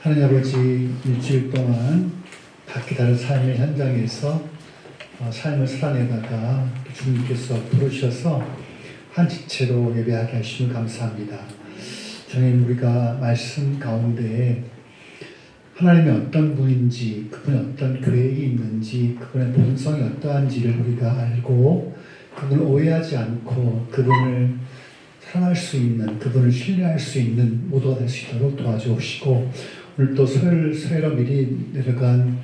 하나님 아버지, 일주일 동안 각기 다른 삶의 현장에서 삶을 살아내다가 주님께서 부르셔서 한 지체로 예배하게 하시면 감사합니다. 주님, 우리가 말씀 가운데 하나님이 어떤 분인지, 그분이 어떤 계획이 있는지, 그분의 본성이 어떠한지를 우리가 알고 그분을 오해하지 않고 그분을 사랑할 수 있는, 그분을 신뢰할 수 있는 모두가 될 수 있도록 도와주옵시고, 오늘 또 수요일로 미리 내려간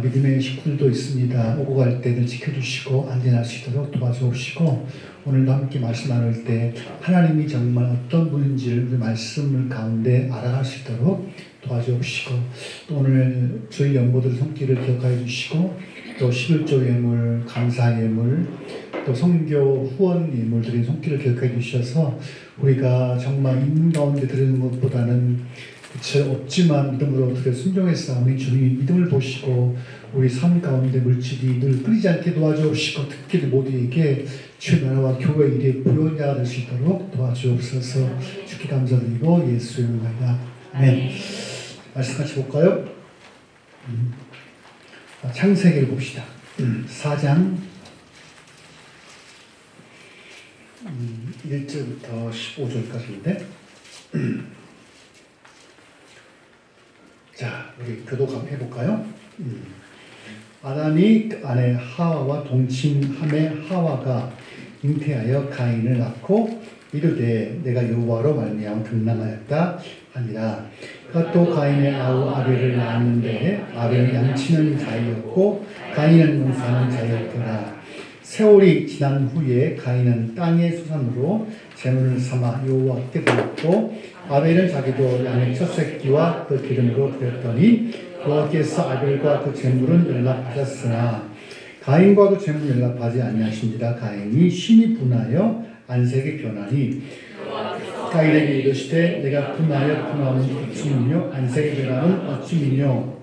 믿음의 식구들도 있습니다. 오고 갈 때를 지켜주시고 안전할 수 있도록 도와주옵시고, 오늘도 함께 말씀 나눌 때 하나님이 정말 어떤 분인지를 우리 말씀을 가운데 알아갈 수 있도록 도와주옵시고, 또 오늘 저희 연보들의 손길을 기억하여 주시고, 또 11조 예물, 감사 예물, 또 선교 후원 예물들의 손길을 기억해 주셔서 우리가 정말 있는 가운데 드리는 것보다는 그치 없지만 믿음으로 드려 순종했사오니 주님이 믿음을 보시고 우리 삶 가운데 물질이 늘 끊이지 않게 도와주옵시고, 특히 모두에게 주의 나라와 교회 일에 부요한 자가 될 수 있도록 도와주옵소서. 주께 감사드리고 예수의 이름으로 아멘. 말씀 같이 볼까요? 창세기를 봅시다. 4장 1절부터 15절까지인데, 자, 우리 교독 한번 해볼까요? 아담이 아내 하와와 동침함에 하와가 잉태하여 가인을 낳고 이르되 내가 여호와로 말미암아 등남하였다 하니라. 그가 또 가인의 아우 아벨을 낳았는데 아벨은 양치는 자이었고 가인은 농사하는 자이었더라. 세월이 지난 후에 가인은 땅의 수산으로 제물을 삼아 여호와께 드렸고 아벨은 자기도 양의 첫 새끼와 그 기름으로 드렸더니 여호와께서 아벨과 그 제물은 연락하셨으나 가인과 그 제물은 연락하지 아니하신지라. 가인이 심히 분하여 안색이 변하니 가인에게 이르시되 내가 분하여 분함은 어찌미뇨 안색이 변함은 어찌미뇨.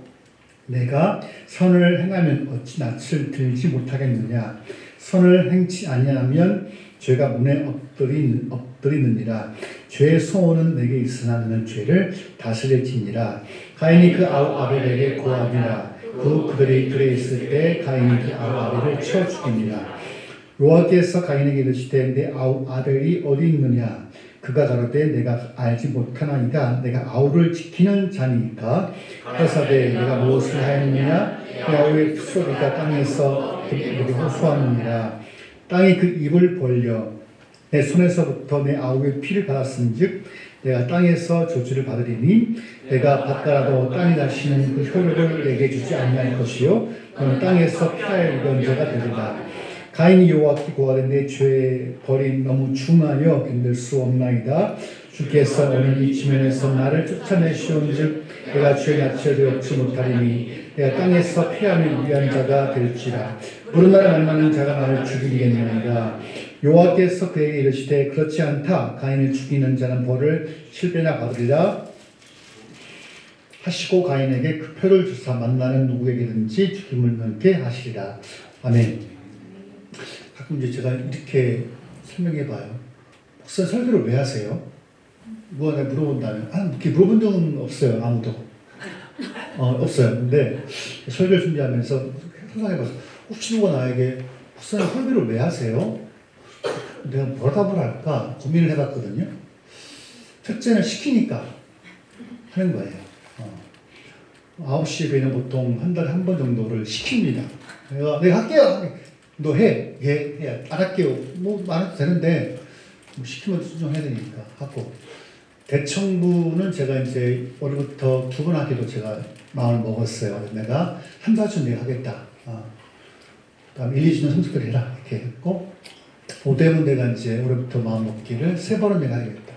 내가 선을 행하면 어찌 낯을 들지 못하겠느냐. 선을 행치 아니하면 죄가 문에 엎드리느니라. 죄의 소원은 내게 있으나 너는 죄를 다스릴지니라. 가인이 그 아우 아벨에게 고하니라. 그들이 들에 있을 때 가인이 그 아우 아벨을 쳐 죽이니라. 여호와께서 가인에게 이르시되 내 아우 아벨이 어디 있느냐. 그가 가로되 내가 알지 못하나이다. 내가 아우를 지키는 자니까. 하사되 내가 무엇을 하였느냐. 내 아우의 소리가 땅에서 그에게 호소하느니라. 땅이 그 입을 벌려 내 손에서부터 내 아우의 피를 받았은즉 내가 땅에서 저주를 받으리니 내가 받더라도 땅이 다시는 그 효력을 내게 주지 아니할 것이요 그는 땅에서 피할 연자가 되리라. 가인이 여호와께 고하되 내 죄의 벌이 너무 중하여 견딜 수 없나이다. 주께서 오늘 이 지면에서 나를 쫓아내시온즉 내가 죄의 낯을 얻지 못하리니 내가 땅에서 피함을 위한 자가 될지라. 물은 나를 알만한 자가 나를 죽이겠나이다. 여호와께서 그에게 이르시되 그렇지 않다. 가인을 죽이는 자는 벌을 7배나 받으리라 하시고 가인에게 그 표를 주사 만나는 누구에게든지 죽임을 면케 하시리라. 아멘. 가끔 이제 제가 이렇게 설명해 봐요. 목사 설교를 왜 하세요? 누가 물어본다면 이렇게 물어본 적은 없어요. 아무도 없어요. 근데 설교 준비하면서 상상해봐서 혹시 누가 나에게 목사님 설교를 왜 하세요? 내가 뭐라 답을 할까 고민을 해봤거든요. 첫째는 시키니까 하는 거예요. 9시 예배는 보통 한 달에 한 번 정도를 시킵니다. 내가 할게요. 너 해. 예, 안 할게요. 뭐, 안 해도 되는데, 뭐 시키면 순종해야 되니까 하고. 대청부는 제가 이제 올해부터 2번 하기로 제가 마음을 먹었어요. 내가 한 달 전 내가 하겠다. 그 다음 1, 2주는 성숙을 해라. 이렇게 했고, 5대는 내가 이제 올해부터 마음 먹기를 3번은 내가 하겠다.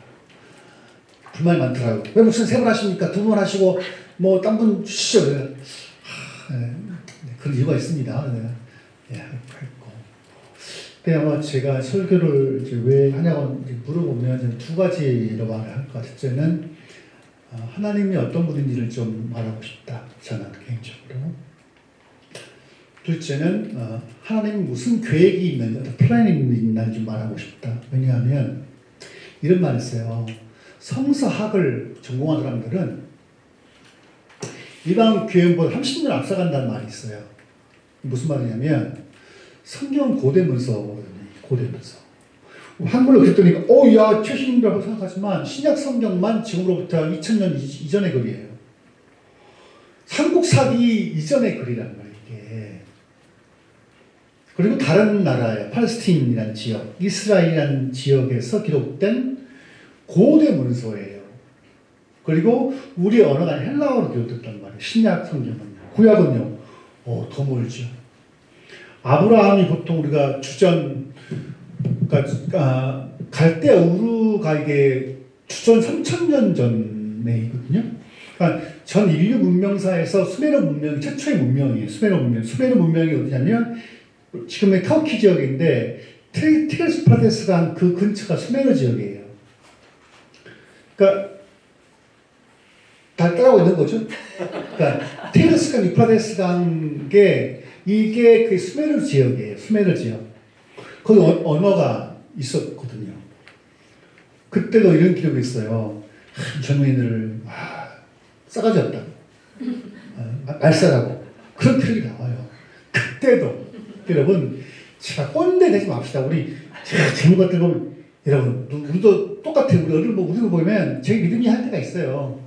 불만이 많더라고요. 왜 무슨 3번 하십니까? 2번 하시고, 뭐, 딴 분 주시죠. 그런 이유가 있습니다. 했고. 근데 아마 제가 설교를 이제 왜 하냐고 물어보면 2가지로 말을 할 것 같아요. 첫째는 하나님이 어떤 분인지를 좀 말하고 싶다. 저는 개인적으로. 둘째는 하나님이 무슨 계획이 있는지, 어떤 플랜이 있는지 말하고 싶다. 왜냐하면 이런 말이 있어요. 성서학을 전공한 사람들은 이방 교회보다 30년 앞서간다는 말이 있어요. 무슨 말이냐면 성경 고대문서거든요. 고대문서. 한글로 그랬더니 야 최신이라고 생각하지만 신약 성경만 지금으로부터 2000년 이전의 글이에요. 삼국사기 이전의 글이란 말이에요. 이게. 그리고 다른 나라예요. 팔레스타인이라는 지역, 이스라엘이라는 지역에서 기록된 고대 문서예요. 그리고 우리 언어가 헬라어로 기록됐단 말이에요. 신약 성경은. 구약은요. 더 멀죠. 아브라함이 보통 우리가 주전 갈대 우르가 이게 주전 3000년 전에 있거든요. 그러니까 전 인류 문명사에서 수메르 문명이 최초의 문명이에요. 수메르 문명. 수메르 문명이 어디냐면 지금의 터키 지역인데 티그리스파데스강 그 근처가 수메르 지역이에요. 그러니까 다 따라오고 있는 거죠. 그러니까 티그리스강, 유프라데스강에 이게 그 수메르 지역이에요. 수메르 지역. 거기 언어가 있었거든요. 그때도 이런 기록이 있어요. 젊은이들을 싸가지 없다. 말살하고 그런 표현이 나와요. 그때도 여러분 제가 꼰대 되지 맙시다. 우리 제가 재무 같은 거 여러분 우리도 똑같아요. 우리도 보면 제 믿음이 할 때가 있어요.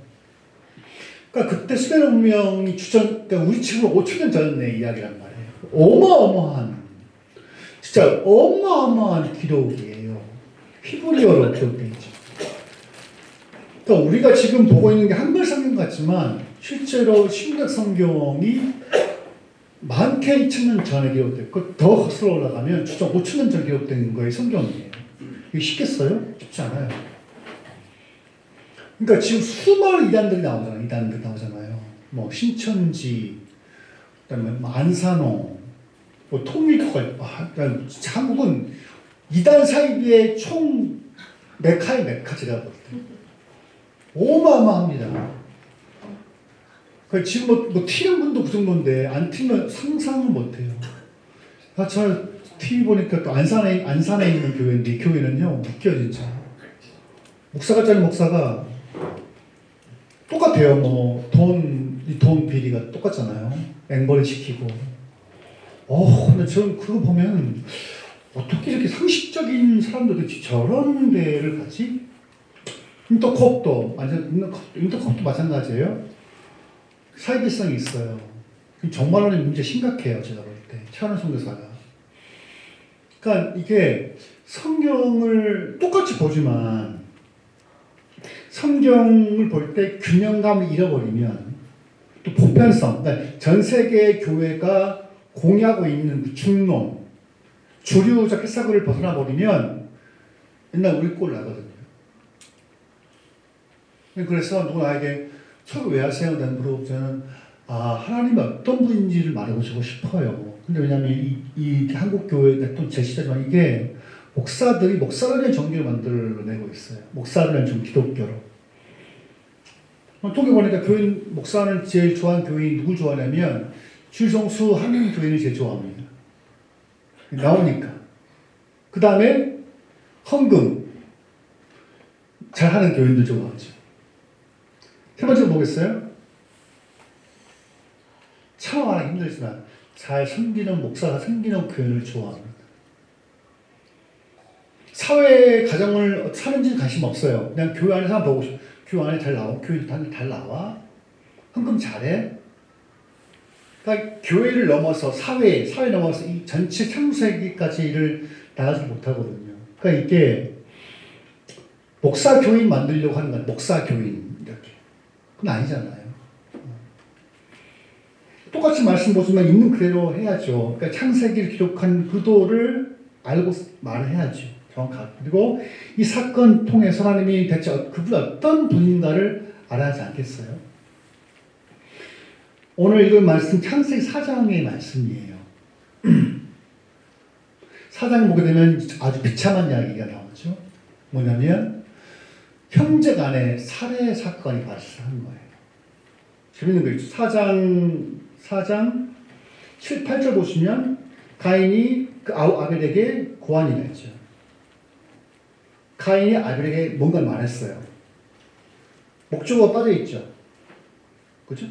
그러니까 그때 수메르 문명이 그러니까 우리 지금 5천년 전의 이야기란 말이에요. 어마어마한 진짜 어마어마한 기록이에요. 히브리어로 기록되어 있죠. 그러니까 우리가 지금 보고 있는 게 한글 성경 같지만 실제로 신약 성경이 많게 2000년 전에 기록됐고 더 거슬러 올라가면 주전 5000년 전에 기록된 거의 성경이에요. 이게 쉽겠어요? 쉽지 않아요. 그러니까 지금 수많은 이단들이 나오잖아요. 뭐 신천지, 그다음에 안산호, 뭐 통일교가 한국은 이단 사이비의 총 메카의 메카 제가 볼 때 어마어마합니다. 지금 뭐 튀는 분도 그 정도인데 안 튀면 상상은 못해요. 저 TV 보니까 또 안산에 있는 교회인데 이 교회는요 웃겨 진짜. 목사가 짜는 목사가 똑같아요. 뭐 돈 비리가 똑같잖아요. 앵벌을 시키고. 근데 저는 그거 보면 어떻게 이렇게 상식적인 사람들이 저런 데를 가지? 인터컵도 마찬가지예요. 사이비성이 있어요. 정말로 문제 심각해요. 제가 볼 때 차은원 선교사가. 그러니까 이게 성경을 똑같이 보지만 성경을 볼 때 균형감을 잃어버리면 또 보편성, 그러니까 전 세계 교회가 공유하고 있는 그 중론, 주류적 해석을 벗어나 버리면 맨날 우리 꼴 나거든요. 그래서 누구 나에게 설교 왜 하세요? 난 물어보면 저는 하나님이 어떤 분인지를 말해보시고 싶어요. 근데 왜냐하면 이 한국 교회 또 제 시대지만 이게 목사를 위한 종교를 만들어내고 있어요. 목사를 위한 좀 기독교로. 통계 보니까 목사는 제일 좋아하는 교인이 누굴 좋아하냐면 주일성수 하는 교인을 제일 좋아합니다. 나오니까. 그 다음에 헌금 잘하는 교인들 좋아하죠. 세 번째로 보겠어요? 참아하기 힘들지만 잘 섬기는 목사가 섬기는 교인을 좋아합니다. 사회 가정을 사는지는 관심 없어요. 그냥 교회 안에 사람 보고 싶어요. 교회 안에 잘 나와. 교회 잘 나와. 헌금 잘해. 그러니까 교회를 넘어서 사회 넘어서 이 전체 창세기까지를 나가지 못하거든요. 그러니까 이게 목사 교인 만들려고 하는 건 목사 교인 이렇게. 그건 아니잖아요. 똑같이 말씀 보지만 있는 그대로 해야죠. 그러니까 창세기를 기록한 의도를 알고 말을 해야죠. 정확하게. 그리고 이 사건 통해서 하나님이 대체 그분이 어떤 분인가를 알아야 하지 않겠어요? 오늘 읽은 말씀 창세기 4장의 말씀이에요. 4장 보게 되면 아주 비참한 이야기가 나오죠. 뭐냐면 형제 간의 살해 사건이 발생한 거예요. 재밌는 거 있죠. 4장 7, 8절 보시면 가인이 그 아벨에게 고한이라 했죠. 가인이 아벨에게 뭔가를 말했어요. 목적어가 빠져있죠. 그죠?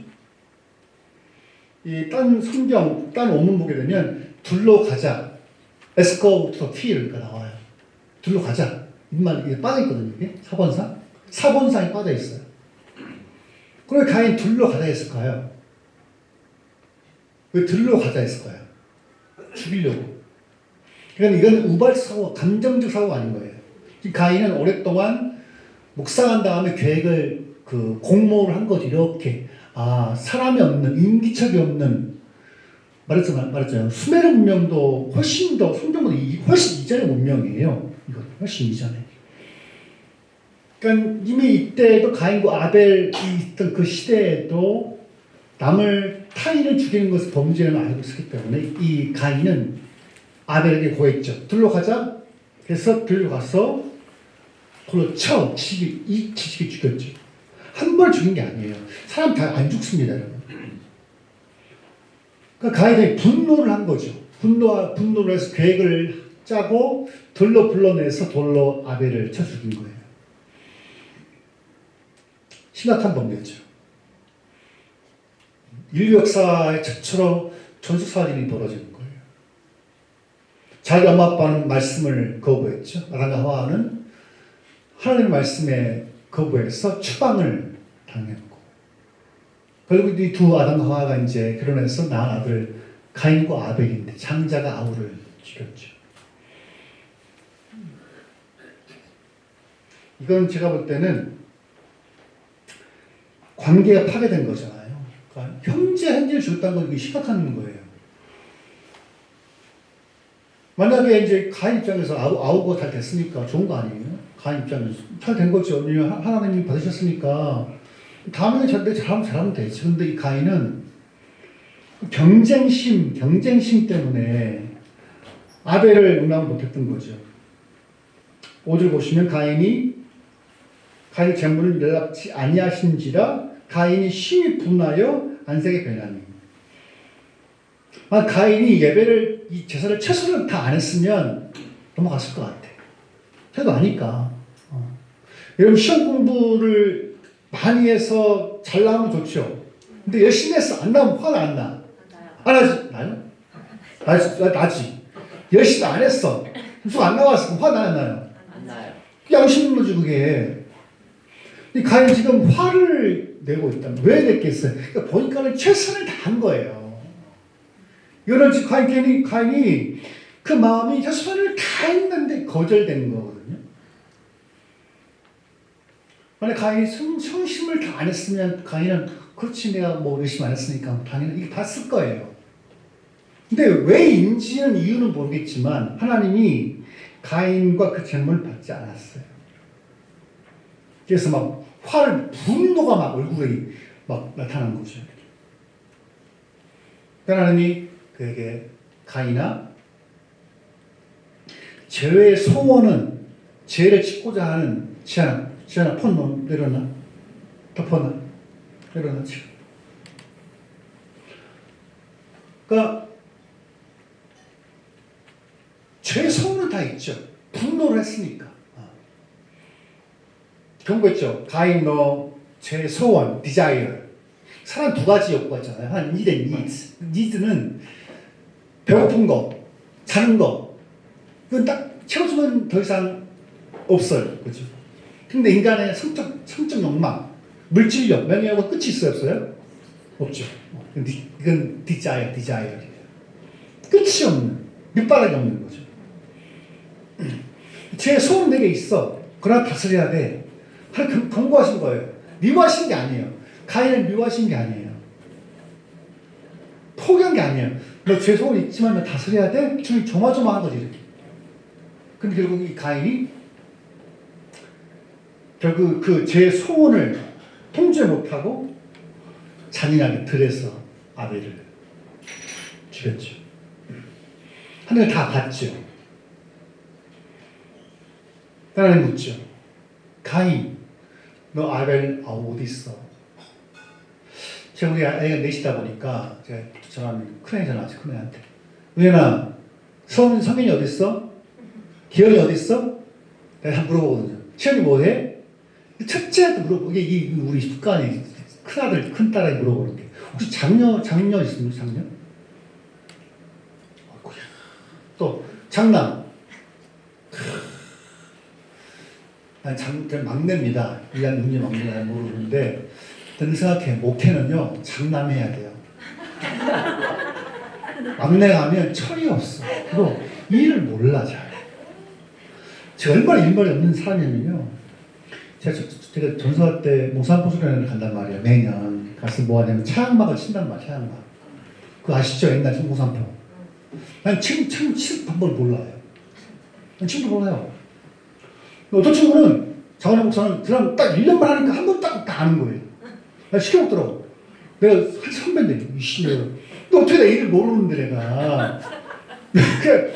딴 성경, 딴 원문 보게 되면 둘러 가자. Let's go to the field가 나와요. 둘러 가자. 입만 이게 빠져 있거든요. 이게 사본상. 사본상이 빠져 있어요. 그럼 가인 둘러 가자 했을까요? 왜 둘러 가자 했을까요? 죽이려고. 그러니까 이건 우발 사고, 감정적 사고가 아닌 거예요. 가인은 오랫동안 묵상한 다음에 계획을 공모를 한 거지. 이렇게 사람이 없는, 인기척이 없는, 말했잖아요. 수메르 문명도 훨씬 더 성경보다 훨씬 이전의 문명이에요. 이거 훨씬 이전에. 그러니까 이미 이때도 가인과 아벨이 있던 그 시대에도 남을 타인을 죽이는 것을 범죄는 알고 있었기 때문에 이 가인은 아벨에게 고했죠. 들러가자. 그래서 들러가서 돌로 쳐 지지게 죽였죠. 한 번 죽인 게 아니에요. 사람 다 안 죽습니다, 여러분. 그러니까 가인이 분노를 한 거죠. 분노를 해서 계획을 짜고 돌로 불러내서 돌로 아벨을 쳐 죽인 거예요. 심각한 범죄죠. 인류 역사의 최초로 전수살인이 벌어지는 거예요. 자기 엄마 아빠는 말씀을 거부했죠. 아담과 하와는 하나님의 말씀에 거부해서 추방을 당했고, 결국 이 두 아담과 하와가 이제 결혼해서 낳은 아들 가인과 아벨인데 장자가 아우를 죽였죠. 이건 제가 볼 때는 관계가 파괴된 거잖아요. 그러니까 형제를 죽였다는 건 심각한 거예요. 만약에 이제 가인 입장에서 아우가 잘 됐으니까 좋은 거 아니에요? 가인 입장에서 잘 된 거죠. 하나님이 받으셨으니까 다음에 잘하면 되지. 근데 이 가인은 경쟁심 때문에 아벨을 용납 못했던 거죠. 5절 보시면 가인이 재물을 연락지 아니하신지라 가인이 심히 분하여 안색에 변하니. 가인이 이 제사를 최선을 다 안 했으면 넘어갔을 것 같아. 그래도 아니까. 여러분 시험 공부를 많이 해서 잘 나오면 좋죠. 근데 열심히 했어. 안 나오면 화가 안 나. 안 나지? 나요? 나지. 열심히 안 했어. 수업 안 나왔어. 화 나요? 안 나요? 안 나요. 양심 문제지 그게. 이 가인 지금 화를 내고 있다. 왜 냈겠어요? 그러니까 보니까는 최선을 다한 거예요. 이거는 지금 가인이 그 마음이 최선을 다했는데 거절된 거거든요. 만약 가인이 성심을 다 안 했으면 가인은 그렇지 내가 뭐 열심히 안 했으니까 당연히 이게 다 쓸 거예요. 근데 왜인지는 이유는 모르겠지만 하나님이 가인과 그 재물을 받지 않았어요. 그래서 막 분노가 막 얼굴에 막 나타난 거죠. 하나님이 그에게 가인아, 죄의 소원은 죄를 짓고자 하는 지안아 폰 내려놔. 덮어놔. 내려놔 지금. 그러니까 죄의 소원은 다 있죠. 분노를 했으니까. 그런 거 있죠. 가인 너 죄의 소원, desire. 사람 두 가지 욕구가 있잖아요. 하나 need and needs. needs는 배고픈 거, 자는 거. 그건 딱 채워주면 더 이상 없어요. 그죠? 근데 인간의 성적 욕망, 물질력, 명예욕은 끝이 있어요, 없어요? 없죠. 이건 desire. 끝이 없는, 밑바닥이 없는 거죠. 제 소원 4개 있어. 그러나 다스려야 돼. 하나님 경고하신 거예요. 미워하신 게 아니에요. 가인을 미워하신 게 아니에요. 포기한 게 아니에요. 너 죄 소원 있지만 너 다스려야 돼? 주님 조마조마한 거지 이렇게. 근데 결국 이 가인이 결국 그 죄 소원을 통제 못하고 잔인하게 들에서 아벨을 죽였죠. 하늘을 다 봤죠. 하나님 묻죠. 가인, 너 아벨 어디 있어? 제가 우리 애가 넷이다 보니까 제가 큰애 전화하죠. 큰애한테. 은혜나 성인이 어디 있어? 기현이 어디 있어? 내가 물어보거든요. 시현이 뭐해? 첫째한테 물어보고 이게 우리 습관이 큰아들 큰딸에게 물어보는 게 혹시 장녀 있습니까? 장녀? 또 장남. 난 막내입니다. 이한 눈이 막내가 모르는데 저는 생각해 목회는요 장남해야 돼요. 막내가 하면 철이 없어. 그리고 일을 몰라 잘. 제가 얼마나 일말이 없는 사람이면요. 제가 전수할 때 몽산포수련회를 간단 말이에요. 매년 가서 뭐 하냐면 차양막을 친단 말이야. 차양막. 그거 아시죠? 옛날 몽산포. 난 침 방법을 몰라요. 난 침도 몰라요. 어떤 친구는 장원영 목사는 그냥 딱 1년만 하니까 한 번 딱 아는 거예요. 나 시켜먹더라고. 내가 한 선배인데, 이씨, 너 어떻게 내 일을 모르는데 내가. 그래,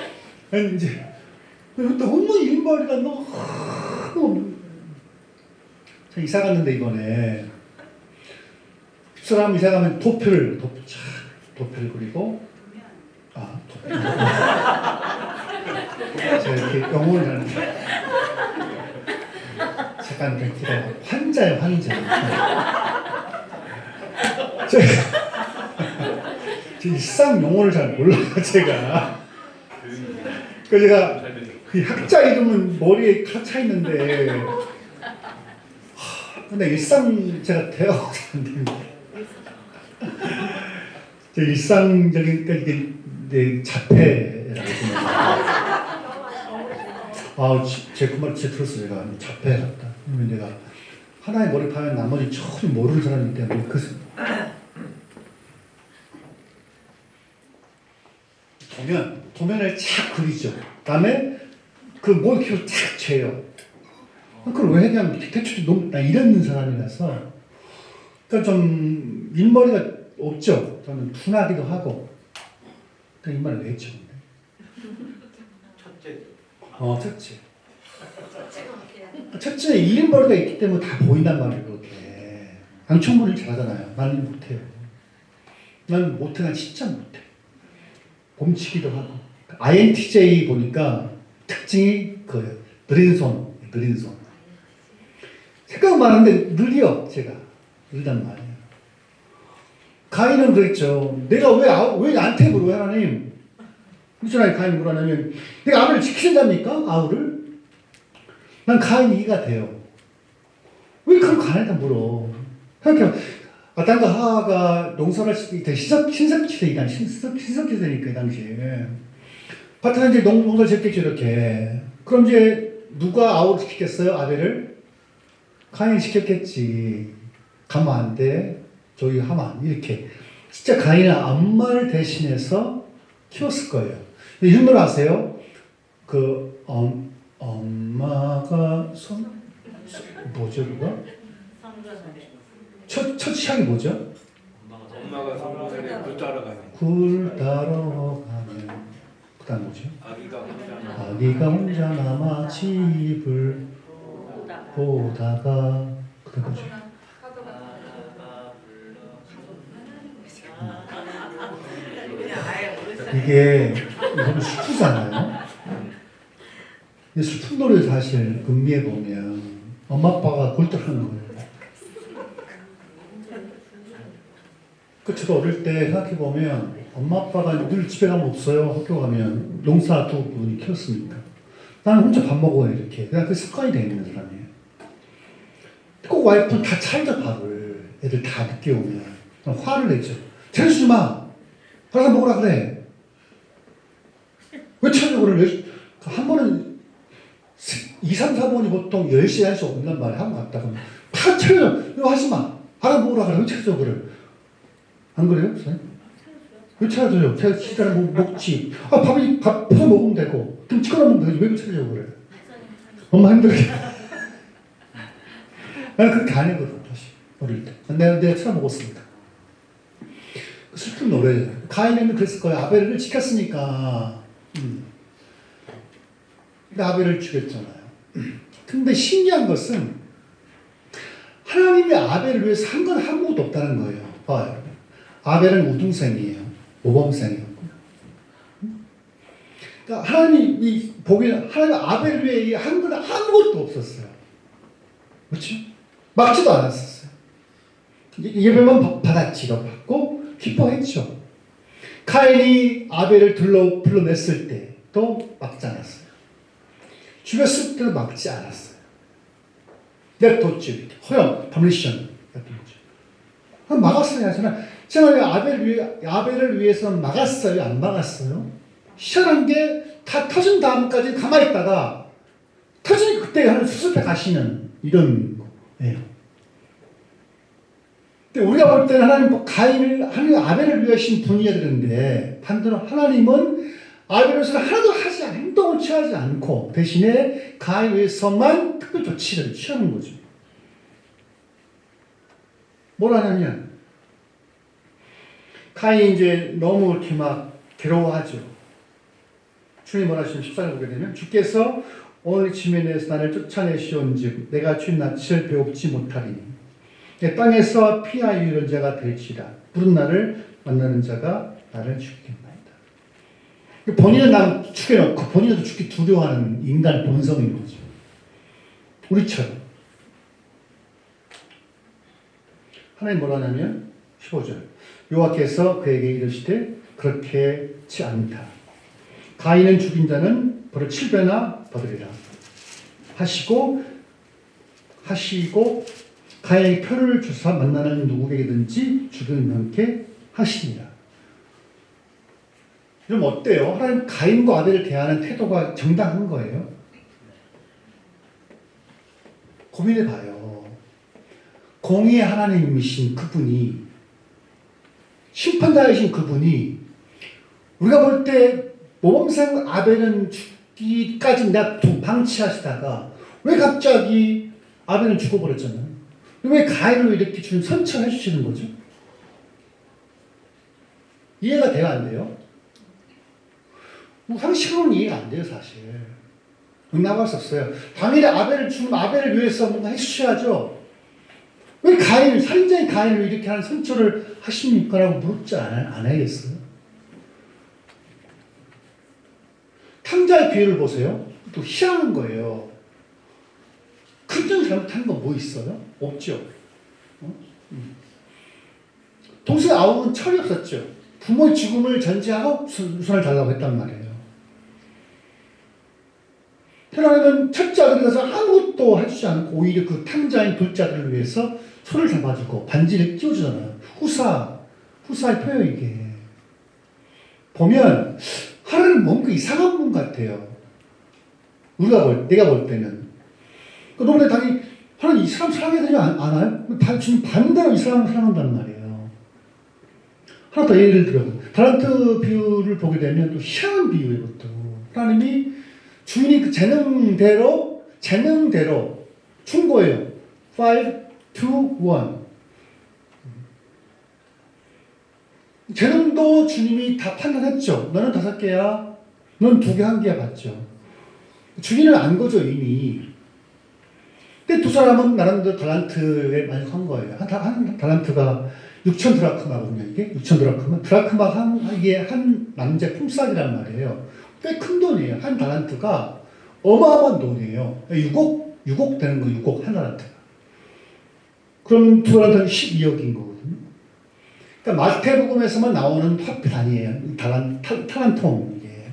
이제, 너무 일말이가 너무. 이사 갔는데 이번에. 사람 이사 가면 도표를 그리고, 도표. 제가 이렇게 영어를 하는데. 잠깐 기다려. 환자예요, 환자. 제가 일상 용어를 잘 몰라요, 제가. 그래서 제가 그 학자 이름은 머리에 다 차 있는데, 근데 일상 제가 대화가 안 됩니다. 제 일상적인 이게 자폐라고 생각해요. 제 그 말 진짜 들었어요. 제가 자폐 같다. 내가 하나의 머리파면 나머지 전혀 모르는 사람이기 때문에 도면을 착 그리죠. 그다음에 그 몰키로 착 재요. 그걸 왜 그냥 대충 너무 나 이런 사람이라서 그러니까 좀 일머리가 없죠. 저는 둔하기도 하고. 그러니까 이 말을 왜 했죠? 첫째. 첫째, 일머리가 있기 때문에 다 보인단 말이에요, 그렇게. 방청문을 잘하잖아요. 나는 못해요. 난 못해, 난 진짜 못해. 봄치기도 하고. INTJ 보니까 특징이 그거예요. 느린 손. 생각은 많은데 느려, 제가. 느리단 말이에요. 가인은 그랬죠. 내가 왜 나한테 물어요, 하나님? 그렇잖아요. 가인이 물어냐면 내가 아벨을 지키신답니까? 아우를? 난 가인이 이해가 돼요. 왜 그걸 가인한테 물어? 생각해요. 아담과 하와가 농사를 때 신석시대니까 이 당시에 밭에 이제 농사를 짓겠죠 이렇게. 그럼 이제 누가 아우를 시켰겠어요? 아벨을? 가인이 시켰겠지. 가면 안 돼. 저기 하면 안 돼. 이렇게. 진짜 가인은 엄마를 대신해서 키웠을 거예요. 이런 걸 아세요? 엄마가 뭐죠 그거? 첫 시작이 뭐죠? 엄마가 성문에 굴 따라가면 그 다음 뭐죠? 아기가 혼자 남아 집을 보다가 그 다음 뭐죠? 이게 너무 슬프잖아요. 근데 슬픈 노래 사실 음미해 보면 엄마 아빠가 골똘하는 거예요. 저도 어릴 때 생각해 보면 엄마 아빠가 늘 집에 가면 없어요. 학교 가면 농사 두 분이 키웠으니까 나는 혼자 밥 먹어요 이렇게. 그냥 그 습관이 돼 있는 사람이에요. 꼭 와이프는 다 차리자 밥을. 애들 다 늦게 오면 화를 내죠. 차려주지 마. 가서 먹으라 그래. 왜 차려고 그래? 한 번은 2, 3, 4번이 보통 10시에 할 수 없는 말을 하고 갔다 그러면 다 차려줘. 이거 하지 마. 알아보라 그래. 왜 차려줘 그래. 안 그래요? 왜 차려줘요? 제가 시간에 먹지. 밥 퍼서 먹으면 되고 김치 꺼내 먹으면 되지. 왜 차려줘 그래. 엄마 힘들게. 나는 그렇게 안 했거든. 다시 어릴 때. 내가 차려 먹었습니다. 슬픈 노래. 가인은 그랬을 거예요. 아벨을 지켰으니까. 근데 아벨을 죽였잖아요. 근데 신기한 것은 하나님이 아벨을 위해서 한 건 아무것도 없다는 거예요. 봐요. 아벨은 우등생이에요. 모범생이었고. 그러니까 하나님 아벨을 위해 한 건 아무것도 없었어요. 그렇죠? 막지도 않았었어요. 예배만 받았지. 받고 기뻐했죠. 카인이 아벨을 불러냈을 때도 막지 않았어요. 죽였을 때도 막지 않았어요. 냅뒀죠. 허용, 퍼미션. 막았어야 하잖아. 제가 아벨을 위해서 막았어요? 안 막았어요? 희한한 게 다 터진 다음까지 가만히 있다가 터지니 그때 하는 수습해 가시는 이런 거예요. 근데 우리가 볼 때는 하나님 아벨을 위하신 분이어야 되는데 반대로 하나님은 아벨에서는 하나도 행동을 취하지 않고 대신에 가인을 위해서만 특별 조치를 취하는 거죠. 뭘 하냐면 가인이 이제 너무 이렇게 막 괴로워하죠. 주님 원하시는 14절 보게 되면 주께서 오늘 지면에서 나를 쫓아내시온즉 내가 주의 낯을 배웁지 못하리니 내 땅에서 피하 유일한 자가 될지라 부른 나를 만나는 자가 나를 죽이겠나이다. 본인은 난 죽여놓고 본인도 죽기 두려워하는 인간 본성인 거죠. 우리처럼. 하나님 뭐라 하냐면 15절 여호와께서 그에게 이르시되 그렇게 치 않다. 가인은 죽인 자는 벌을 7배나 받으리라 하시고 가인에게 표를 주사 만나는 누구에게든지 죽이는 명케 하시니라. 그럼 어때요? 하나님 가인과 아벨을 대하는 태도가 정당한 거예요? 고민해봐요. 공의의 하나님이신 그분이 심판자이신 그분이 우리가 볼 때 모범생 아벨은 죽기까지 내가 방치하시다가 왜 갑자기 아벨은 죽어버렸잖아요. 왜 가인을 이렇게 주님 선처해 주시는 거죠? 이해가 돼요, 안 돼요? 상식으로는 이해가 안 돼요, 사실. 나갈 수 없어요. 당연히 아벨을 위해서 뭔가 해주셔야죠. 왜 살인자인 가인을 이렇게 하는 선처를 하십니까? 라고 물었지 안 해야겠어요? 탕자의 비유를 보세요. 또 희한한 거예요. 큰절 잘못한 건 뭐 있어요? 없죠. 동생 아홉은 철이 없었죠. 부모의 죽음을 전제하고 우선을 달라고 했단 말이에요. 하나님은 첫째 아들에 가서 아무것도 해주지 않고 오히려 그 탕자인 둘째 아들을 위해서 손을 잡아주고 반지를 끼워주잖아요. 후사의 표현 이게. 보면 하나님 뭔가 이상한 분 같아요. 내가 볼 때는. 그런데 당연히 하나님 이 사람 사랑해야 되지 않아요? 지금 반대로 이 사람을 사랑한단 말이에요. 하나 더 예를 들어. 달란트 비유를 보게 되면 또 희한한 비유예요, 이것도. 하나님이 주인이 그 재능대로 준 거예요. 5, 2, 1. 재능도 주님이 다 판단했죠. 너는 5개야. 넌 2개, 1개야 봤죠. 주인은 안 거죠, 이미. 근데 두 사람은 나름대로 달란트에 만족한 거예요. 한 달란트가 6천 드라크마거든요, 이게. 6천 드라크마. 이게 한 남자의 품삯이란 말이에요. 꽤 큰 돈이에요. 한 달란트가 어마어마한 돈이에요. 6억 되는 거예요, 6억, 한 달란트가. 그럼 두 달란트는 12억인 거거든요. 그러니까 마태복음에서만 나오는 화폐 단위예요. 탈란통, 이게.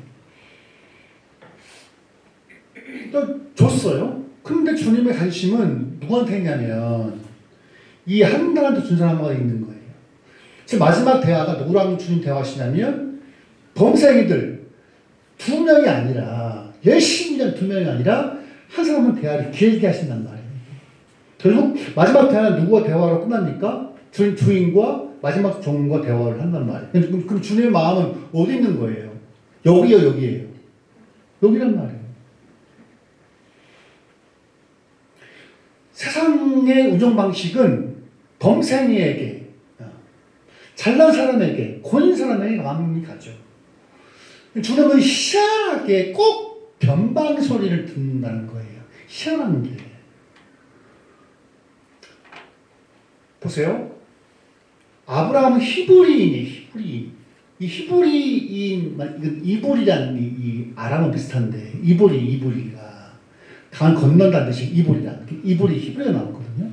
또 줬어요. 그런데 주님의 관심은 누구한테 했냐면 이 한 달란트 준 사람과 있는 거예요. 지금 마지막 대화가 누구랑 주님 대화하시냐면 범생이들 2명이 아니라 열심히 일한 2명이 아니라 한 사람은 대화를 길게 하신단 말이에요. 결국 마지막 대화는 누구와 대화로 끝납니까? 주인과 마지막 종과 대화를 한단 말이에요. 그럼 주님의 마음은 어디 있는 거예요? 여기에요. 여기란 말이에요. 세상의 운영 방식은 범생이에게, 잘난 사람에게, 고인 사람에게 마음이 가죠. 주님은 희한하게 꼭 변방 소리를 듣는다는 거예요. 희한한 게. 보세요. 아브라함은 히브리인이에요. 이볼이라는 이 아람은 비슷한데 이볼이가 강 건넌다는 뜻이 이볼이 히브리가 나왔거든요.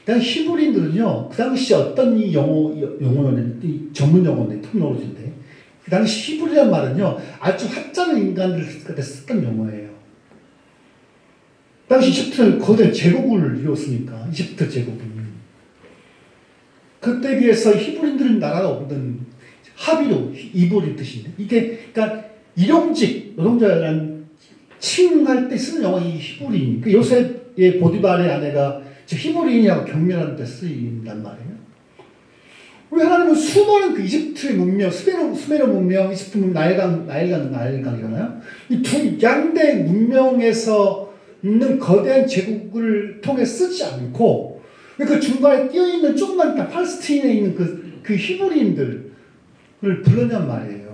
히브리인들은요, 그 당시 어떤 이 용어는, 이 전문 용어인데, 톱놀로지인데, 그 당시 히브리란 말은요, 아주 하찮은 인간들 그때 썼던 용어예요. 그 당시 이집트는 거대 제국을 이뤘으니까, 이집트 제국은. 그때 비해서 히브리인들은 나라가 없는 하비루, 이불이 뜻인데, 이게, 그러니까, 일용직, 노동자라는 칭할 때 쓰는 용어 이 히브리인. 그 요셉의 보디발의 아내가 히브리인이라고 경멸하는 데 쓰인단 말이에요. 왜 하나님은 수많은 그 이집트의 문명, 수메르 문명, 이집트 문명, 나일강이잖아요. 이 두 양대 문명에서 있는 거대한 제국을 통해 쓰지 않고, 그 중간에 끼어있는 조그만 팔레스타인에 있는 그 히브리인들을 불렀냔 말이에요.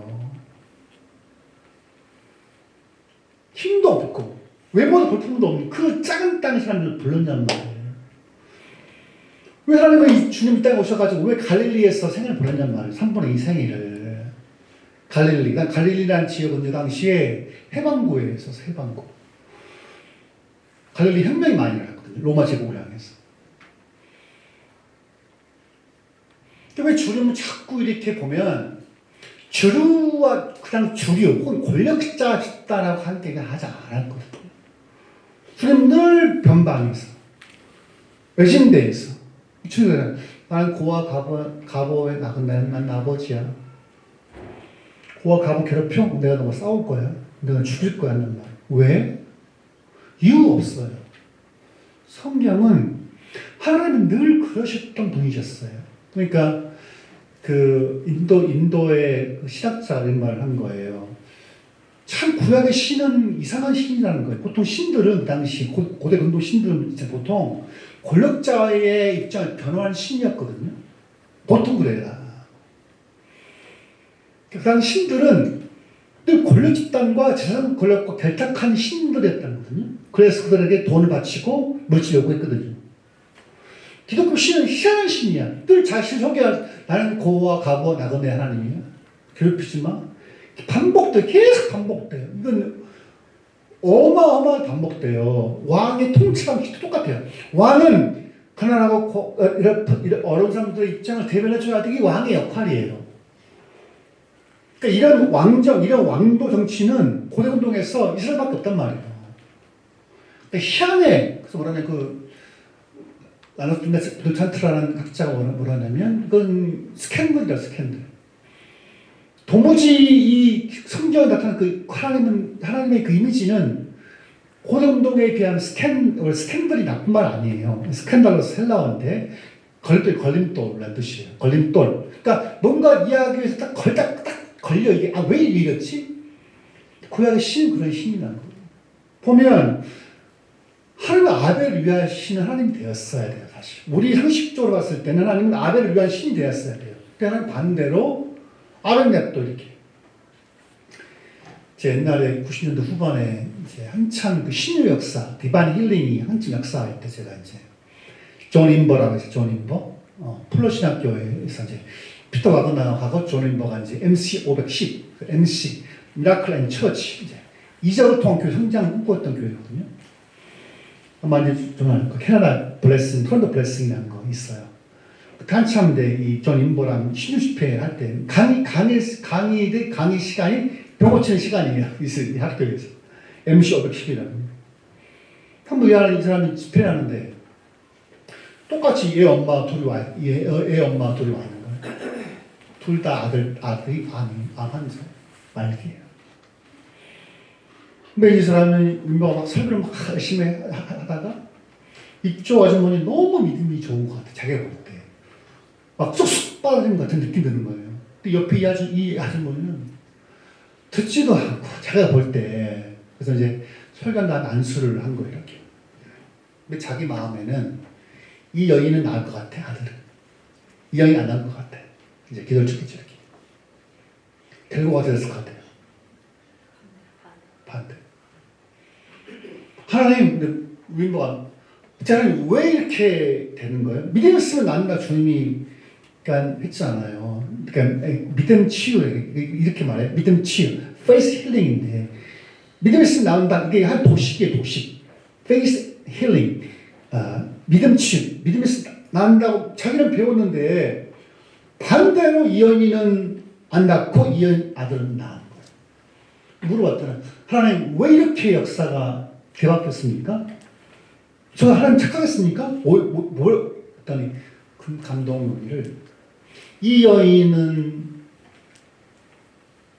힘도 없고, 외모도 볼품도 없는 그 작은 땅의 사람들을 불렀냔 말이에요. 왜 하나님은 이 주님 이 땅에 오셔가지고 왜 갈릴리에서 생을 보냈냔 말이에요. 3분의 2 생일을. 갈릴리라는 지역은 그 당시에 해방구에 있어서 해방구. 갈릴리 혁명이 많이 일어났거든요. 로마 제국을 향해서. 왜 주님은 자꾸 이렇게 보면 주류와 그냥 주류 혹은 권력자 집단하고 함께 하지 않았거든요. 주님 늘 변방에서 외진대에서 나는 고와 가보에 난 아버지야. 고와 가보 괴롭혀? 내가 너가 싸울 거야. 내가 죽일 거야 하는 말. 왜? 이유 없어요. 성경은 하나님은 늘 그러셨던 분이셨어요. 그러니까 그 인도의 신학자 이런 말을 한 거예요. 참 구약의 신은 이상한 신이라는 거예요. 보통 신들은 그 당시 고대 근동 신들은 보통 권력자의 입장을 변호하는 신이었거든요. 보통 그래요. 그 당시 신들은 늘 권력 집단과 재산 권력과 결탁한 신들이었다는 거거든요. 그래서 그들에게 돈을 바치고 물질 요구했거든요. 기독교 신은 희한한 신이야. 늘 자신 소개할 나는 고와 가보와 나그네 하나님이야. 괴롭히지 마. 반복돼. 계속 반복돼요. 이건 어마어마하게 반복돼요. 왕의 통치랑 똑같아요. 왕은 가난하고 이런 어려운 사람들의 입장을 대변해줘야 되기 왕의 역할이에요. 그러니까 이런 왕정, 이런 왕도 정치는 고대 운동에서 이스라엘밖에 없단 말이에요. 그러니까 희한해. 그래서 뭐라냐 라노스찬트라는 학자가 뭐라 하냐면 이건 스캔들이다, 스캔들. 도무지 이 성경에 나타난 그 하나님의 그 이미지는 고대 운동에 비하면 스캔들이 나쁜 말 아니에요. 스캔달러스 헬라어인데 걸림돌이라는 뜻이에요. 걸림돌. 그러니까 뭔가 이야기하기 위해서 딱 걸려 이게 왜 이랬지? 구약의 신은 그런 신이라는 거예요. 보면 하나님은 아벨을 위한 신은 하나님이 되었어야 돼요. 사실 우리 상식적으로 봤을 때는 하나님은 아벨을 위한 신이 되었어야 돼요. 그러니까 반대로 아벨nep도 이렇게. 제 옛날에 90년대 후반에 이제 한참 그 신유 역사, 디바인 힐링이 한참 역사할 때 제가 이제 존 인버라고 해서 존 인버, 플러 신학교에서 이제 피터 와그너하고 존 인버가 이제 MC 510, MC 미라클 앤 처치 이제 이적을 통한 교회 성장을 꿈꾸었던 교회거든요. 아마 이제 정말 캐나다 블레싱, 토론토 블레싱이라는 거 있어요. 한참 이 존 인버랑 신유 집회 할 때 강의 시간이 병 고치는 시간이에요. 이 학교에서. MC 510이라는. 한번 이 사람이 집회를 하는데 똑같이 얘 엄마 둘이 와요. 애 엄마 둘이 와 있는 거예요. 둘 다 아들이 암환자 말기예요. 근데 이 사람은 인버가 막 설교를 막 열심히 하다가 이쪽 아주머니 너무 믿음이 좋은 것 같아. 자기가 볼 때. 막 쏙쏙 빠지는 것 같은 느낌이 드는 거예요. 근데 옆에 이 아주머니는 듣지도 않고 자기가 볼 때 그래서 이제 설교한 안수를 한 거예요. 이렇게. 근데 자기 마음에는 이 여인은 나을 것 같아. 아들은. 이 여인이 안 나을 것 같아. 이제 기도를 죽겠지 이렇게. 결과가 됐을 것 같아요. 반대. 하나님, 윈버가 하나님 왜 이렇게 되는 거예요? 믿음 있으면 난다 주님이 그러니까 했잖아요. 그러니까 믿음 치유 이렇게 말해. 믿음 치유, face healing인데 믿음 있으면 나온다. 이게 한 도식이에요, 도식. face healing, 믿음 치유, 믿음 있으면 낳는다고 자기는 배웠는데 반대로 이언이는 안 낳고 아들은 낳은 거예요. 물어봤더니 하나님 왜 이렇게 역사가 뒤바뀌었습니까? 저 하나님 착각했습니까? 뭘 했더니 그 감동 논리를 이 여인은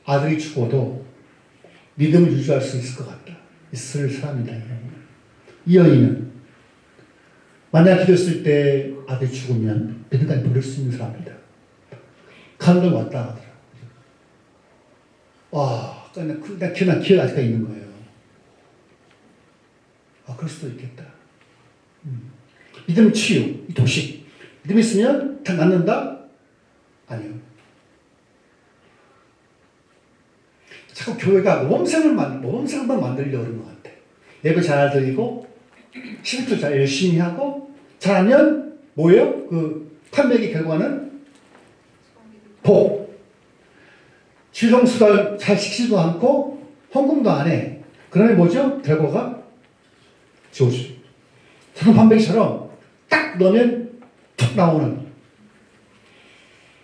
아들이 죽어도 믿음을 유지할 수 있을 것 같다. 있을 사람이다. 이 여인은 만약 기도했을 때 아들이 죽으면 믿음까지 버릴 수 있는 사람이다. 감동이 왔다 하더라. 와, 나 기억 아직까지 있는 거예요. 아, 그럴 수도 있겠다. 믿음 치유, 이 도식. 믿음 있으면 다 낫는다? 아니요. 자꾸 교회가 모범생만 만들려고 그러는 것 같아. 예배 잘 드리고, 11조 잘 열심히 하고, 잘하면 뭐예요? 그 판매기 결과는 복. 지성수달 잘 시키지도 않고, 헌금도 안 해. 그러면 뭐죠? 결과가 저주. 저는 판매기처럼 딱 넣으면 툭 나오는.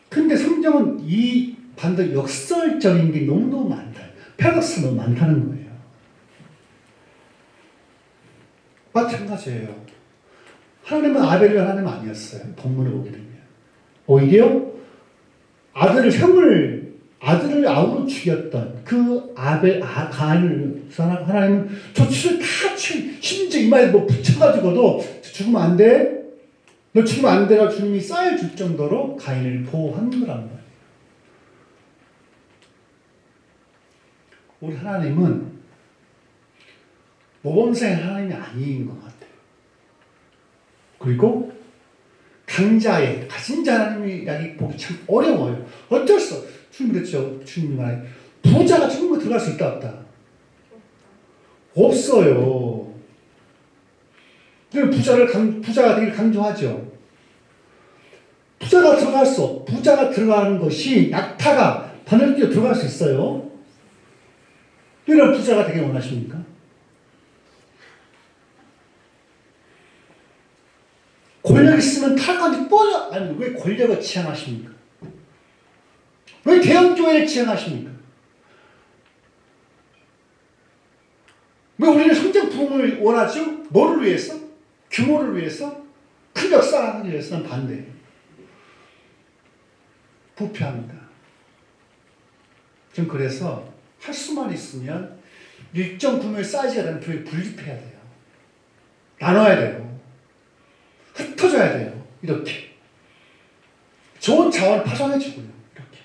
근데 성경은 이 반대 역설적인 게 너무너무 많다. 패러독스가 너무 많다는 거예요. 마찬가지예요. 하나님은 아벨을 하나님 아니었어요. 본문을 보게 되면. 오히려 아들을 아우로 죽였던 그 가인을 하나님은 조치를 다 심지어 이마에 뭐 붙여가지고도 죽으면 안 돼. 너 죽으면 안 돼가 주님이 쌀 줄 정도로 가인을 보호한 거란 말이에요. 우리 하나님은 모범생 하나님이 아닌 것 같아요. 그리고 강자의 가진 자 하나님이라기 보기 참 어려워요. 어쩔 수 없어요. 주님 그랬죠. 주님 말에 부자가 천국에 들어갈 수 있다 없다? 없어요. 부자가 되길 강조하죠. 부자가 들어가는 것이 약타가 바늘 뛰어 들어갈 수 있어요. 왜 부자가 되길 원하십니까? 권력 있으면 탈까지 뻔해. 아니, 왜 권력을 지향하십니까? 왜 대형교회를 지향하십니까? 왜 우리는 성장 부흥을 원하죠? 뭐를 위해서? 규모를 위해서? 큰 역사하기 위해서는 반대예요. 부패합니다. 전 그래서 할 수만 있으면 일정 규모의 사이즈가 되는 교회 분립해야 돼요. 나눠야 돼요. 흩어져야 돼요. 이렇게. 좋은 자원을 파송해주고요. 이렇게.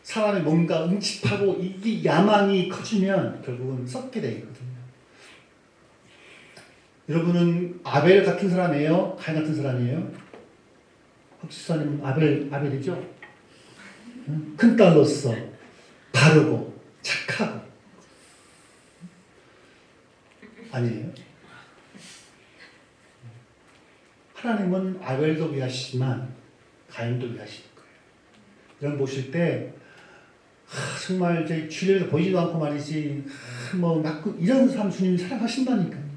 사람이 뭔가 응집하고 이 야망이 커지면 결국은 썩게 되거든요. 여러분은 아벨 같은 사람이에요? 가인 같은 사람이에요? 박지사님 아벨이죠? 큰 딸로서 바르고 착하고 아니에요? 하나님은 아벨도 위하시지만 가인도 위하실 거예요. 이런 보실 때 정말 제 주례를 보이지도 않고 말이지 이런 사람 주님이 사랑하신다니까요.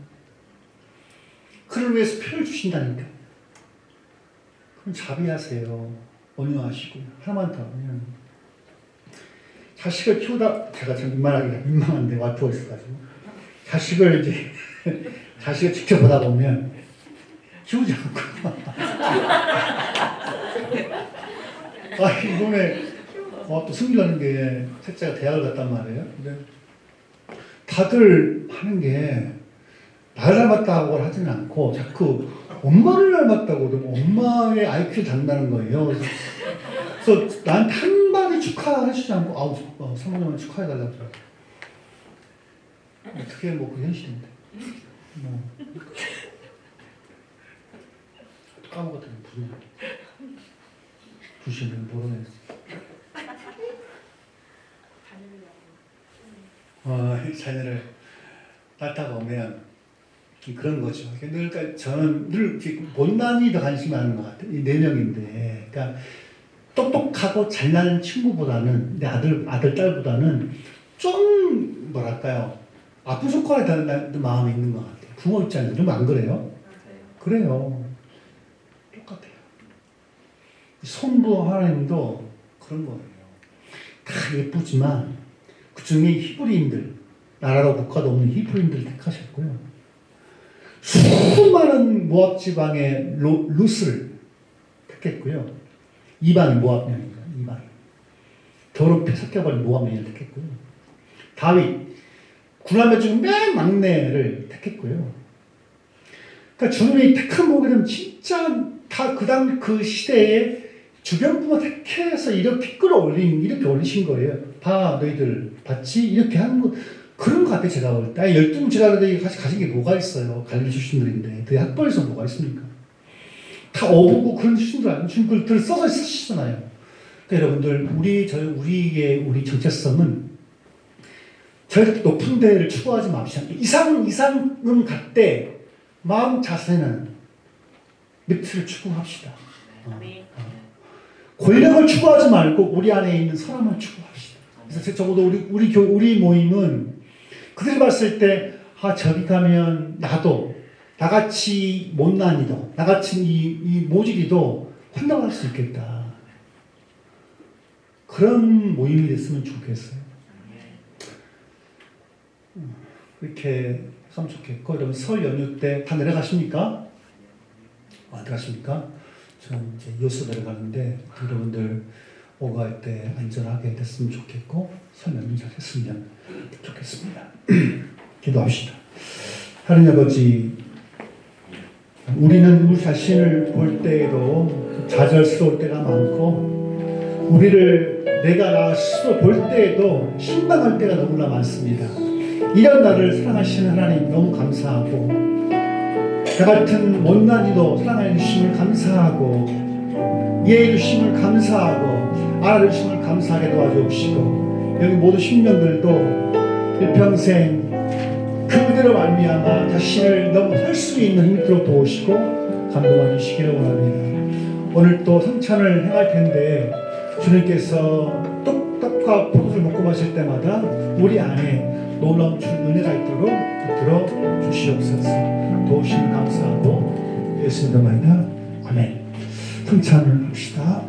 그를 위해서 표를 주신다니까요. 그럼 자비하세요. 온유하시고요. 하나만 더 하면 자식을 키우다 제가 참 민망하기가 민망한데 와이프가 있어가지고 자식을 지켜보다 보면 키우지 않고 이번에 또 승리하는 게 셋째가 대학을 갔단 말이에요. 근데 다들 하는 게 나를 닮았다고 하지는 않고 자꾸 엄마를 닮았다고 엄마의 IQ를 닮는다는 거예요. 그래서 나한테 한마디 축하해주지 않고 성모님을 축하해달라고 그러더라고요. 어떻게 그 현실인데 까먹었더니 부시는 모르겠어. 자녀를 낳다 보면 그런 거죠. 그러니까 저는 늘 못난이 더 관심이 많은 것 같아요. 이 4명인데, 그러니까 똑똑하고 잘나는 친구보다는 내 아들 딸보다는 좀 뭐랄까요 아픈 손가락에 닿는 마음이 있는 것 같아요. 부모 입장에서 좀 안 그래요? 그래요. 똑같아요. 성부 하나님도 그런 거예요. 다 예쁘지만 그 중에 히브리인들, 나라도 국가도 없는 히브리인들을 택하셨고요. 수많은 모압 지방의 루스를 택했고요. 이방인 모압명입니다. 이방인. 더럽게 섞여버린 모압명을 택했고요. 다윗, 구라며 중 맨 막내를 택했고요. 그러니까 주님이 택한 목에는 진짜 다 그 시대에 주변부만 택해서 이렇게 끌어올린, 이렇게 올리신 거예요. 봐, 너희들 봤지? 이렇게 하는 거, 그런 것 같아요, 제가 볼 때. 12명 제자들이 가진 게 뭐가 있어요? 갈릴리 출신들인데. 그 학벌에서 뭐가 있습니까? 다 어부고 그런 출신들 아니에요? 출신들을 써서 쓰시잖아요. 그러니까 여러분들, 우리 정체성은 저희가 높은 데를 추구하지 맙시다. 이상은 갖되, 마음 자세는 밑을 추구합시다. 권력을 추구하지 말고 우리 안에 있는 사람을 추구합시다. 그래서 적어도 우리 모임은 그들이 봤을 때 저기 가면 나도 나같이 못난이도 나같이 이 모질이도 혼나갈 수 있겠다. 그런 모임이 됐으면 좋겠어요. 그렇게 하면 좋겠고, 여러분 설 연휴 때 다 내려가십니까? 내려가십니까? 저는 이제 여수 내려가는데 여러분들 오갈 때 안전하게 됐으면 좋겠고 설 연휴 잘 했으면 좋겠습니다. 기도합시다. 하나님 아버지, 우리는 우리 자신을 볼 때에도 좌절스러울 때가 많고 내가 나 스스로 볼 때에도 실망할 때가 너무나 많습니다. 이런 나를 사랑하시는 하나님 너무 감사하고, 나 같은 못난이도 사랑해 주심을 감사하고, 이해해 주심을 감사하고, 알아 주심을 감사하게 도와주옵시고, 여기 모두 신령들도 일평생 그대로 말미암아 자신을 너무 설 수 있는 힘들어 도우시고 감동해 주시기를 원합니다. 오늘 또 성찬을 행할 텐데 주님께서 떡과 포도를 먹고 마실 때마다 우리 안에 놀라운 은혜가 있도록 붙들어 주시옵소서. 도우시면 감사하고 예수님의 말이다. 아멘. 성찬을 합시다.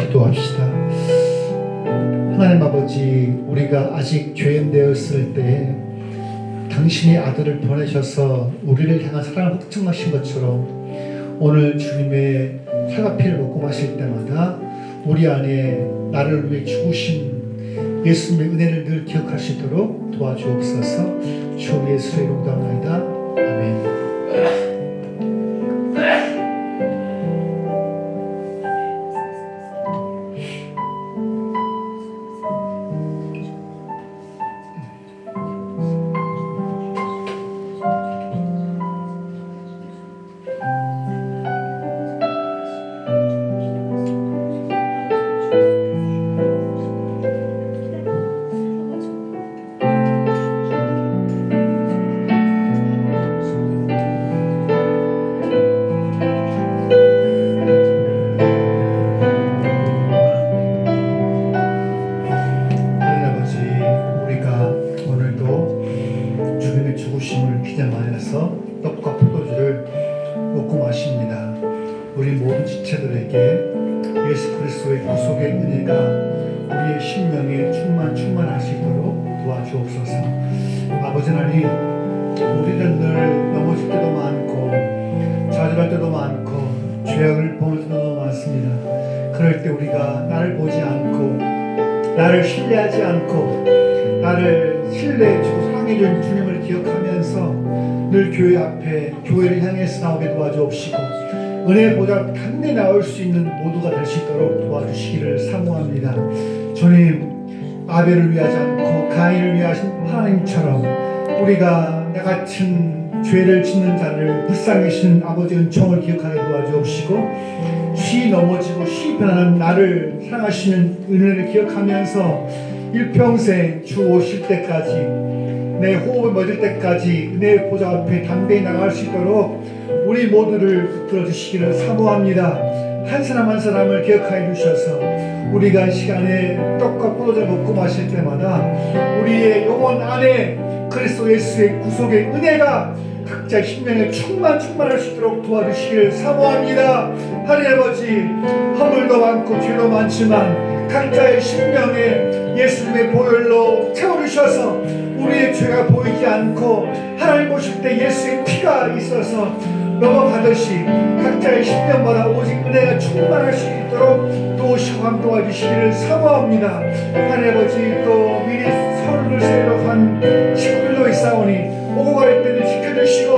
기도합시다. 하나님 아버지, 우리가 아직 죄인 되었을 때 당신의 아들을 보내셔서 우리를 향한 사랑을 확증하신 것처럼 오늘 주님의 사과피를 먹고 마실 때마다 우리 안에 나를 위해 죽으신 예수님의 은혜를 늘 기억할 수 있도록 도와주옵소서. 주 예수의 이름으로 기도합니다. 아멘. 떡과 포도주를 먹고 마십니다. 우리 모든 지체들에게 예수 그리스도의 구속의 은혜가 우리의 심령에 충만할 수 있도록 도와주옵소서. 아버지 하나님, 우리는 늘 넘어질 때도 많고 좌절할 때도 많고 죄악을 범할 때도 너무 많습니다. 그럴 때 우리가 나를 보지 않고 나를 신뢰하지 않고 나를 신뢰해주고 사랑해준 주님을 기억하면서 늘 교회 앞에 교회를 향해서 나오게 도와주옵시고 은혜의 보좌 단내 나올 수 있는 모두가 될 수 있도록 도와주시기를 사모합니다. 주님, 아벨을 위하지 않고 가인을 위하신 하나님처럼 우리가 나 같은 죄를 짓는 자를 불쌍히 여기시는 아버지 은총을 기억하게 도와주옵시고 쉬 넘어지고 쉬 변하는 나를 사랑하시는 은혜를 기억하면서 일평생 주 오실 때까지 내 호흡을 멎을 때까지 은혜의 보좌 앞에 담대히 나갈 수 있도록 우리 모두를 붙들어 주시기를 사모합니다. 한 사람 한 사람을 기억하여 주셔서 우리가 이 시간에 떡과 포도주를 먹고 마실 때마다 우리의 영혼 안에 그리스도 예수의 구속의 은혜가 각자 심령에 충만할 수 있도록 도와주시기를 사모합니다. 하나님 아버지, 허물도 많고 죄도 많지만 각자의 심령에 예수님의 보혈로 채워주셔서 우리의 죄가 보이지 않고 하나님 보실 때 예수의 피가 있어서 넘어가듯이 각자의 심령마다 오직 은혜가 충만할 수 있도록 도우시고 도와주시기를 사모합니다. 하나님 아버지, 또 미리 서로를 세력한 식구들도 있사오니 오고 갈 때는 지켜주시고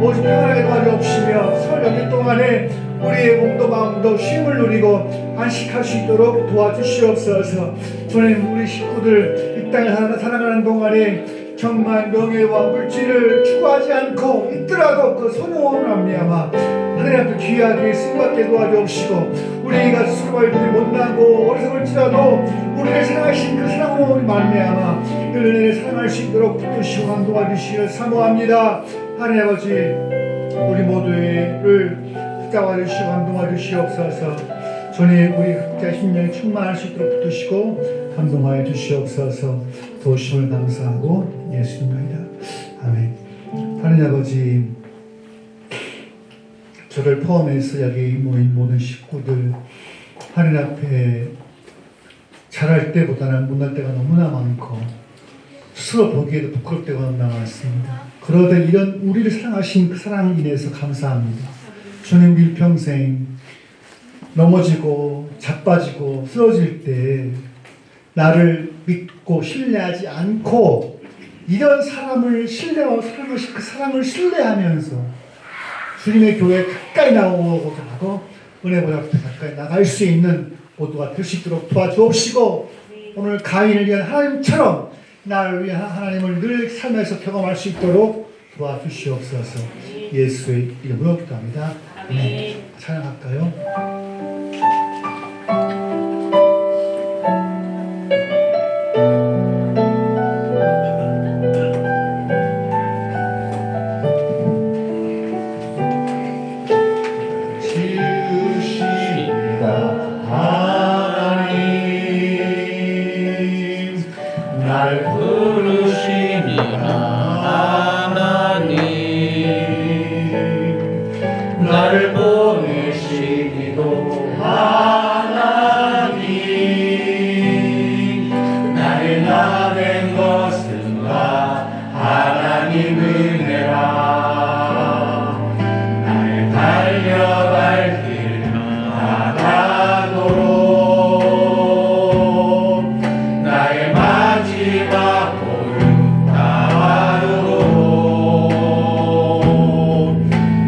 오직 평안하게 도와주옵시며 설 연휴 동안에 우리의 몸도 마음도 쉼을 누리고 안식할 수 있도록 도와주시옵소서. 주님, 우리 식구들 이 땅을 살아가는 동안에 정말 명예와 물질을 추구하지 않고 있더라도 그 소용을 합니다마 하나님 앞에 귀하게 쓰임받게 도와주옵시고 우리가 스스로 할 때 못나고 어리석을지라도 우리를 사랑하신 그 사랑으로 말미암아 그 은혜를 사랑할 수 있도록 붙드시고 도와주시기를 사모합니다. 하나님 아버지, 우리 모두를 붙잡아 주시고 감동하여 주시옵소서. 주님, 우리 각자 심령이 충만할 수 있도록 붙드시고 감동하여 주시옵소서. 도우심을 감사하고 예수님입니다. 아멘. 하나님 아버지, 저를 포함해서 여기 모인 모든 식구들 하나님 앞에 잘할 때보다는 못할 때가 너무나 많고 스스로 보기에도 부끄러울 때가 너무나 많습니다. 그러다 이런 우리를 사랑하신 그 사랑을 인해서 감사합니다. 주님, 일평생 넘어지고 자빠지고 쓰러질 때 나를 믿고 신뢰하지 않고 이런 사람을 신뢰하고 사랑하신 그 사랑을 신뢰하면서 주님의 교회에 가까이 나오고자 하고 은혜보다 가까이 나갈 수 있는 모두가 될 수 있도록 도와주옵시고 오늘 가인을 위한 하나님처럼 나를 위한 하나님을 늘 삶에서 경험할 수 있도록 도와주시옵소서. 예수의 이름으로 기도합니다. 아멘. 찬양할까요? 나를 보내시기도 하나님 나를 낳은 것은 다 하나님 은혜라 나를 달려갈 길 나가도록 나의 마지막 보름 다하도록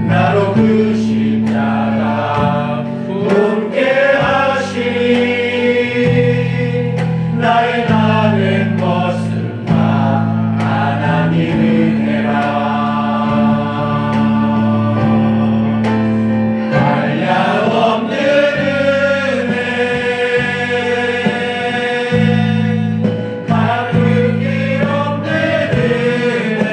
나로 그 십자가 품게 하시니 나의 낳은 것은 다 하나님 은혜라 한량없는 은혜 바꿀 길 없는 은혜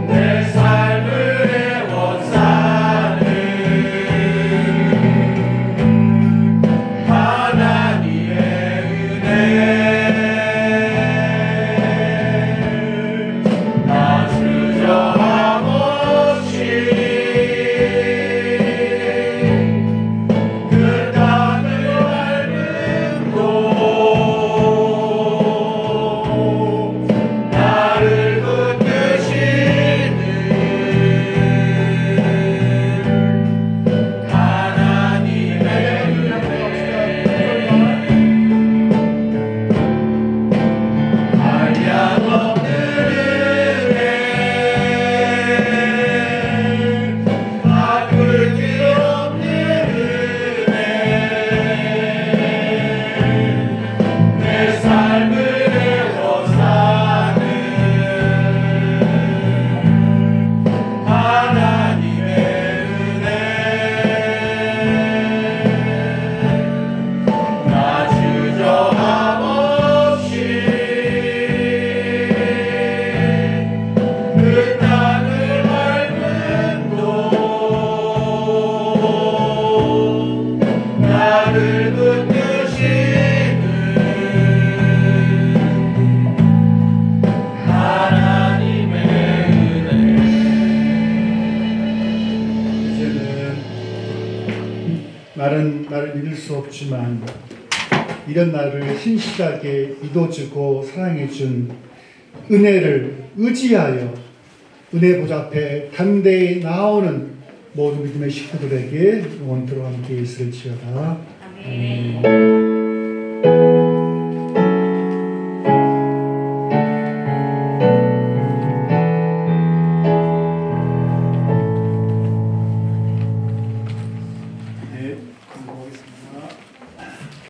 내 삶을 애워싸는 하나님의 은혜 날 믿을 수 없지만 이런 나를 신실하게 믿어주고 사랑해준 은혜를 의지하여 은혜 보좌 앞에 담대히 나오는 모든 믿음의 식구들에게 영원토록 함께 있을지어다. 네, 공부하겠습니다.